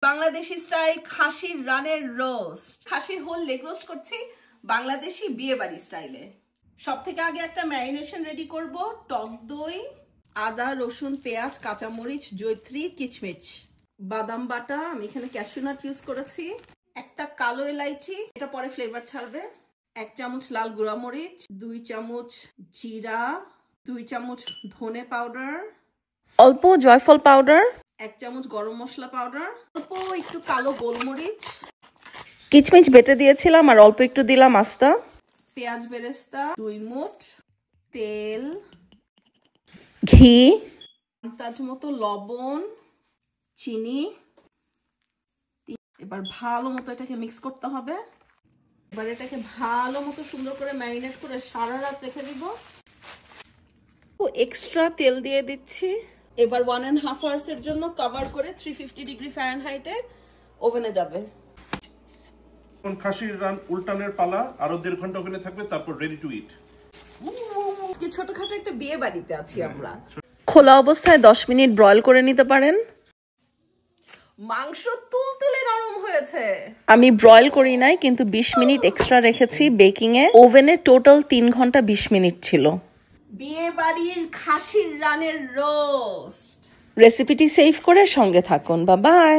Bangladeshi style খাসির রানের roast. খাসির হোল লেগ রোস্ট করছি বাংলাদেশি বিয়ে বাড়ি স্টাইলে। সব থেকে আগে একটা ম্যারিনেশন রেডি করব। টক দই, আদা, রসুন, পেঁয়াজ, কাঁচামরিচ, জয়ত্রী, কিচমিচ, বাদাম বাটা। আমি এখানে ক্যাশিউ নাট ইউজ করেছি। একটা কালো এলাইচি, এটা পরে ফ্লেভার ছাড়বে। 1 চামচ লাল গুঁড়া মরিচ, 2 চামচ জিরা, 2 চামচ ধনে পাউডার, অল্প জয়ফল পাউডার, 1 চামচ গরম মশলা পাউডার, অল্প একটু কালো গোলমরিচ, কিচমিচ বেটে দিয়েছিলাম আর অল্প একটু দিলাম আস্তা, পেঁয়াজ বেরেস্তা 2 মুঠ, তেল, ঘি, আন্দাজ মতো লবণ, চিনি। এবার ভালো মতো এটাকে মিক্স করতে হবে। এবার এটাকে ভালো মতো সুন্দর করে ম্যারিনেট করে সারা রাত রেখে দিব। এক্সট্রা তেল দিয়ে দিচ্ছি। এবার 1.5 আওয়ার্স এর জন্য কভার করে 350 ডিগ্রি ফারেনহাইটে ওভেনে যাবে। খাসির রান উল্টানের পালা, আরো 1.5 ঘন্টা ওখানে থাকবে, তারপর রেডি টু ইট। কি ছোটখাটো একটা বিয়ে বাড়িতে আছি আমরা। খোলা অবস্থায় 10 মিনিট ব্রয়েল করে নিতে পারেন। মাংস তুলতুলে নরম হয়েছে। আমি ব্রয়েল করি নাই, কিন্তু 20 মিনিট এক্সট্রা রেখেছি বেকিং এ। ওভেনে টোটাল 3 ঘন্টা 20 মিনিট ছিল। বিয়ে বাড়ির খাসির রানের রোস্ট রেসিপিটি সেভ করে সঙ্গে থাকুন। Bye bye.